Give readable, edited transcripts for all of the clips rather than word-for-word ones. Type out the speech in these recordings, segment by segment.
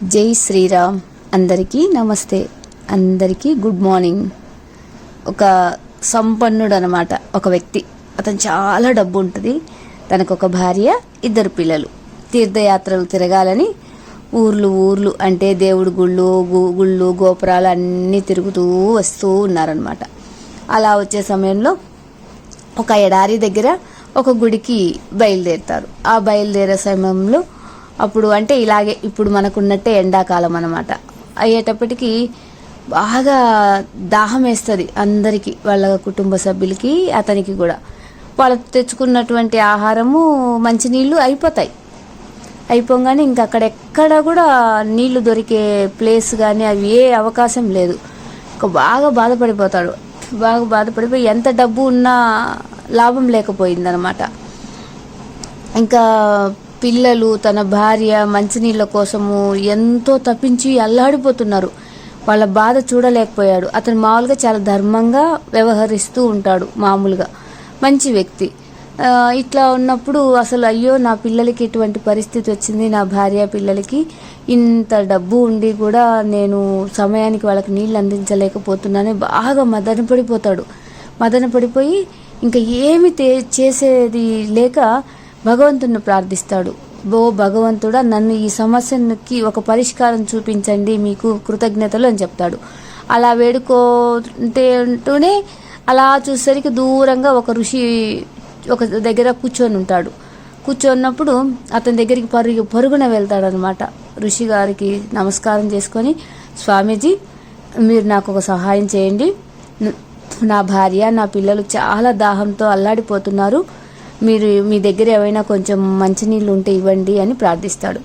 జై శ్రీరామ్. అందరికీ నమస్తే, అందరికీ గుడ్ మార్నింగ్. ఒక సంపన్నుడు అనమాట ఒక వ్యక్తి. అతను చాలా డబ్బు ఉంటుంది. తనకు ఒక భార్య, 2 పిల్లలు. తీర్థయాత్రలు తిరగాలని ఊర్లు అంటే దేవుడి గుళ్ళు గోపురాలు అన్నీ తిరుగుతూ వస్తూ ఉన్నారనమాట. అలా వచ్చే సమయంలో ఒక ఎడారి దగ్గర ఒక గుడికి బయలుదేరుతారు. ఆ బయలుదేరే సమయంలో అప్పుడు అంటే ఇలాగే ఇప్పుడు మనకున్నట్టే ఎండాకాలం అన్నమాట. అయ్యేటప్పటికి బాగా దాహం వేస్తుంది అందరికీ, వాళ్ళ కుటుంబ సభ్యులకి, అతనికి కూడా. వాళ్ళు తెచ్చుకున్నటువంటి ఆహారము మంచినీళ్ళు అయిపోగానే ఇంకా అక్కడెక్కడ కూడా నీళ్లు దొరికే ప్లేస్ కానీ అవి ఏ అవకాశం లేదు. ఇంకా బాగా బాధపడిపోయి ఎంత డబ్బు ఉన్నా లాభం లేకపోయిందనమాట. ఇంకా పిల్లలు, తన భార్య మంచినీళ్ళ కోసము ఎంతో తప్పించి అల్లాడిపోతున్నారు. వాళ్ళ బాధ చూడలేకపోయాడు. అతను మామూలుగా చాలా ధర్మంగా వ్యవహరిస్తూ ఉంటాడు, మామూలుగా మంచి వ్యక్తి. ఇట్లా ఉన్నప్పుడు అసలు అయ్యో నా పిల్లలకి ఇటువంటి పరిస్థితి వచ్చింది, నా భార్య పిల్లలకి ఇంత డబ్బు ఉండి కూడా నేను సమయానికి వాళ్ళకి నీళ్ళు అందించలేకపోతున్నానని బాగా మదన పడిపోయి ఇంకా ఏమి చేసేది లేక భగవంతుని ప్రార్థిస్తాడు. ఓ భగవంతుడా, నన్ను ఈ సమస్యకి ఒక పరిష్కారం చూపించండి, మీకు కృతజ్ఞతలు అని చెప్తాడు. అలా వేడుకుంటూనే అలా చూసేసరికి దూరంగా ఒక ఋషి ఒక దగ్గర కూర్చొన్నప్పుడు అతని దగ్గరికి పరుగున వెళ్తాడు అనమాట. ఋషి గారికి నమస్కారం చేసుకొని, స్వామీజీ మీరు నాకు ఒక సహాయం చేయండి, నా భార్య నా పిల్లలు చాలా దాహంతో అల్లాడిపోతున్నారు, మీరు మీ దగ్గర ఏమైనా కొంచెం మంచినీళ్ళు ఉంటే ఇవ్వండి అని ప్రార్థిస్తాడు.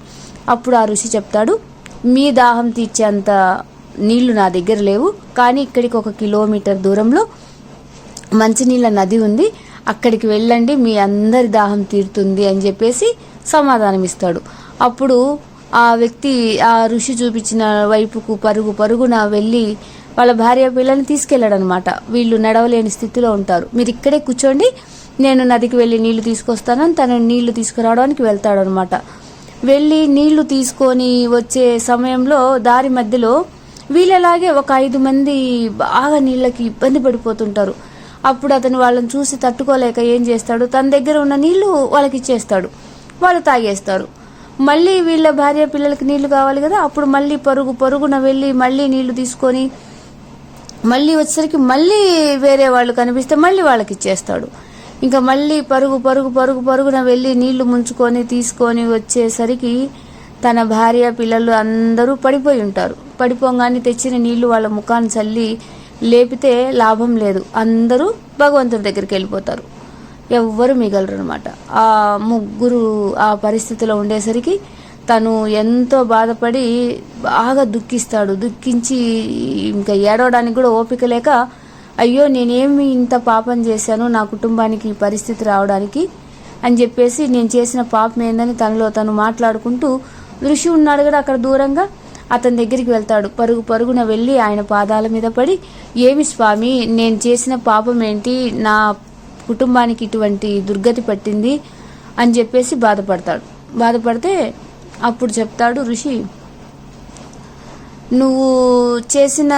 అప్పుడు ఆ ఋషి చెప్తాడు, మీ దాహం తీర్చేంత నీళ్లు నా దగ్గర లేవు, కానీ ఇక్కడికి 1 కిలోమీటర్ దూరంలో మంచినీళ్ళ నది ఉంది, అక్కడికి వెళ్ళండి, మీ అందరి దాహం తీరుతుంది అని చెప్పేసి సమాధానం ఇస్తాడు. అప్పుడు ఆ వ్యక్తి ఆ ఋషి చూపించిన వైపుకు పరుగున వెళ్ళి వాళ్ళ భార్య పిల్లల్ని తీసుకెళ్ళాడనమాట. వీళ్ళు నడవలేని స్థితిలో ఉంటారు, మీరు ఇక్కడే కూర్చోండి, నేను నదికి వెళ్ళి నీళ్లు తీసుకొస్తానని తను నీళ్లు తీసుకురావడానికి వెళ్తాడు అనమాట. వెళ్ళి నీళ్లు తీసుకొని వచ్చే సమయంలో దారి మధ్యలో వీళ్ళలాగే ఒక 5 మంది బాగా నీళ్ళకి ఇబ్బంది పడిపోతుంటారు. అప్పుడు అతను వాళ్ళని చూసి తట్టుకోలేక ఏం చేస్తాడు, తన దగ్గర ఉన్న నీళ్లు వాళ్ళకి ఇచ్చేస్తాడు. వాళ్ళు తాగేస్తారు. మళ్ళీ వీళ్ళ భార్య పిల్లలకి నీళ్లు కావాలి కదా, అప్పుడు మళ్ళీ పరుగున వెళ్ళి మళ్ళీ నీళ్లు తీసుకొని మళ్ళీ వచ్చేసరికి మళ్ళీ వేరే వాళ్ళు కనిపిస్తే మళ్ళీ వాళ్ళకి ఇచ్చేస్తాడు. ఇంకా మళ్ళీ పరుగున వెళ్ళి నీళ్లు ముంచుకొని తీసుకొని వచ్చేసరికి తన భార్య పిల్లలు అందరూ పడిపోయి ఉంటారు. పడిపోగానే తెచ్చిన నీళ్లు వాళ్ళ ముఖాన్ని చల్లి లేపితే లాభం లేదు, అందరూ భగవంతుడి దగ్గరికి వెళ్ళిపోతారు, ఎవ్వరు మిగలరు అనమాట. ఆ ముగ్గురు ఆ పరిస్థితిలో ఉండేసరికి తను ఎంతో బాధపడి బాగా దుఃఖించి ఇంకా ఏడవడానికి కూడా ఓపిక లేక, అయ్యో నేనేమి ఇంత పాపం చేశాను నా కుటుంబానికి ఈ పరిస్థితి రావడానికి అని చెప్పేసి, నేను చేసిన పాపం ఏందని తనలో తను మాట్లాడుకుంటూ, ఋషి ఉన్నాడు కదా అక్కడ దూరంగా, అతని దగ్గరికి వెళ్తాడు. పరుగున వెళ్ళి ఆయన పాదాల మీద పడి, ఏమి స్వామి నేను చేసిన పాపం ఏంటి, నా కుటుంబానికి ఇటువంటి దుర్గతి పట్టింది అని చెప్పేసి బాధపడితే అప్పుడు చెప్తాడు ఋషి, నువ్వు చేసిన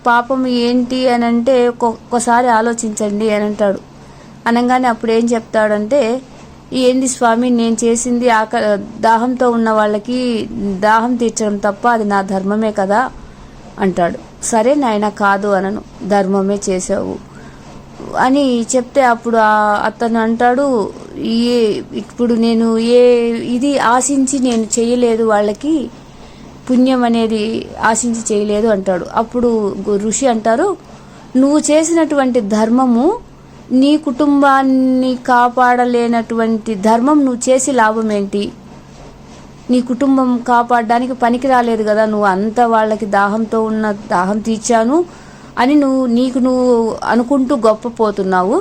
పాపం ఏంటి అని అంటే ఒక్కొక్కసారి ఆలోచించండి అని అంటాడు. అనగానే అప్పుడు ఏం చెప్తాడంటే, ఏంది స్వామి నేను చేసింది దాహంతో ఉన్న వాళ్ళకి దాహం తీర్చడం తప్ప అది నా ధర్మమే కదా అంటాడు. సరే నాయన కాదు అనను, ధర్మమే చేసావు అని చెప్తే అప్పుడు అతను అంటాడు, ఇప్పుడు నేను ఇది ఆశించి నేను చేయలేదు, వాళ్ళకి పుణ్యం అనేది ఆశించి చేయలేదు అంటాడు. అప్పుడు ఋషి అంటారు, నువ్వు చేసినటువంటి ధర్మము నీ కుటుంబాన్ని కాపాడలేనటువంటి ధర్మం నువ్వు చేసి లాభం ఏంటి, నీ కుటుంబం కాపాడడానికి పనికి రాలేదు కదా, నువ్వు అంత వాళ్ళకి దాహం తీర్చాను అని నువ్వు అనుకుంటూ గొప్పపోతున్నావు.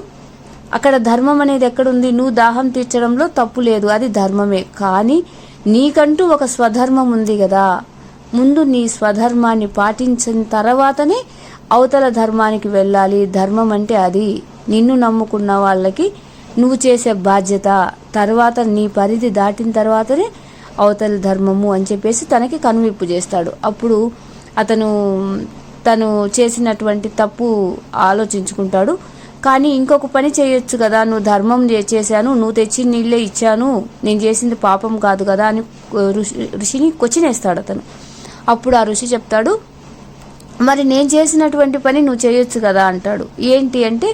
అక్కడ ధర్మం అనేది ఎక్కడుంది, నువ్వు దాహం తీర్చడంలో తప్పు లేదు, అది ధర్మమే, కానీ నీకంటూ ఒక స్వధర్మం ఉంది కదా, ముందు నీ స్వధర్మాన్ని పాటించిన తర్వాతనే అవతల ధర్మానికి వెళ్ళాలి. ధర్మం అంటే అది నిన్ను నమ్ముకున్న వాళ్ళకి నువ్వు చేసే బాధ్యత, తర్వాత నీ పరిధి దాటిన తర్వాతనే అవతల ధర్మము అని చెప్పేసి తనకి కనువిప్పు చేస్తాడు. అప్పుడు అతను తను చేసినటువంటి తప్పు ఆలోచించుకుంటాడు. కానీ ఇంకొక పని చేయొచ్చు కదా, నువ్వు ధర్మం చేశాను, నువ్వు తెచ్చి నీళ్ళే ఇచ్చాను, నేను చేసింది పాపం కాదు కదా అని ఋషిని కొచ్చినేస్తాడు అతను. అప్పుడు ఆ ఋషి చెప్తాడు, మరి నేను చేసినటువంటి పని నువ్వు చేయొచ్చు కదా అంటాడు. ఏంటి అంటే,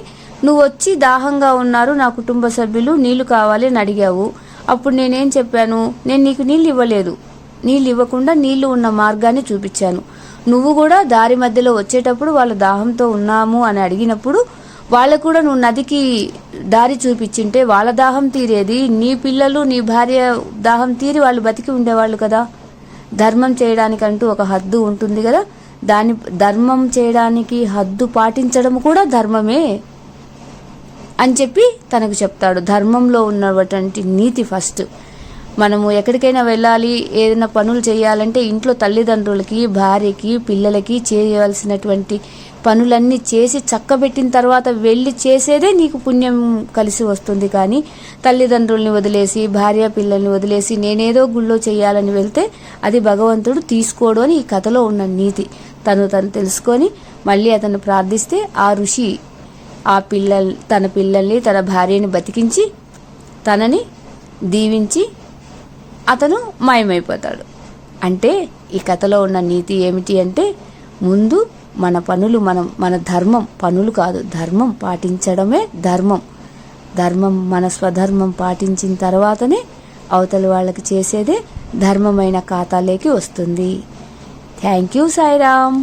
నువ్వు వచ్చి దాహంగా ఉన్నారు నా కుటుంబ సభ్యులు, నీళ్లు కావాలి అని అడిగావు. అప్పుడు నేనేం చెప్పాను, నేను నీకు నీళ్ళు ఇవ్వలేదు, నీళ్ళు ఇవ్వకుండా నీళ్లు ఉన్న మార్గాన్ని చూపించాను. నువ్వు కూడా దారి మధ్యలో వచ్చేటప్పుడు వాళ్ళు దాహంతో ఉన్నాము అని అడిగినప్పుడు వాళ్ళకు కూడా నువ్వు నదికి దారి చూపించింటే వాళ్ళ దాహం తీరేది, నీ పిల్లలు నీ భార్య దాహం తీరి వాళ్ళు బతికి ఉండేవాళ్ళు కదా. ధర్మం చేయడానికంటూ ఒక హద్దు ఉంటుంది కదా, దాని ధర్మం చేయడానికి హద్దు పాటించడం కూడా ధర్మమే అని చెప్పి తనకు చెప్తాడు. ధర్మంలో ఉన్నటువంటి నీతి ఫస్ట్. మనము ఎక్కడికైనా వెళ్ళాలి, ఏదైనా పనులు చేయాలంటే ఇంట్లో తల్లిదండ్రులకి, భార్యకి, పిల్లలకి చేయవలసినటువంటి పనులన్నీ చేసి చక్కబెట్టిన తర్వాత వెళ్ళి చేసేదే నీకు పుణ్యం కలిసి వస్తుంది. కానీ తల్లిదండ్రుల్ని వదిలేసి, భార్య పిల్లల్ని వదిలేసి నేనేదో గుళ్ళో చేయాలని వెళ్తే అది భగవంతుడు తీసుకోడు అని ఈ కథలో ఉన్న నీతి. తను తెలుసుకొని మళ్ళీ అతను ప్రార్థిస్తే ఆ ఋషి తన పిల్లల్ని తన భార్యని బతికించి తనని దీవించి అతను మాయమైపోతాడు. అంటే ఈ కథలో ఉన్న నీతి ఏమిటి అంటే, ముందు మన పనులు మన ధర్మం, పనులు కాదు ధర్మం పాటించడమే ధర్మం. మన స్వధర్మం పాటించిన తర్వాతనే అవతలి వాళ్ళకి చేసేదే ధర్మమైన ఖాతాలోకి వస్తుంది. Thank you Sairam.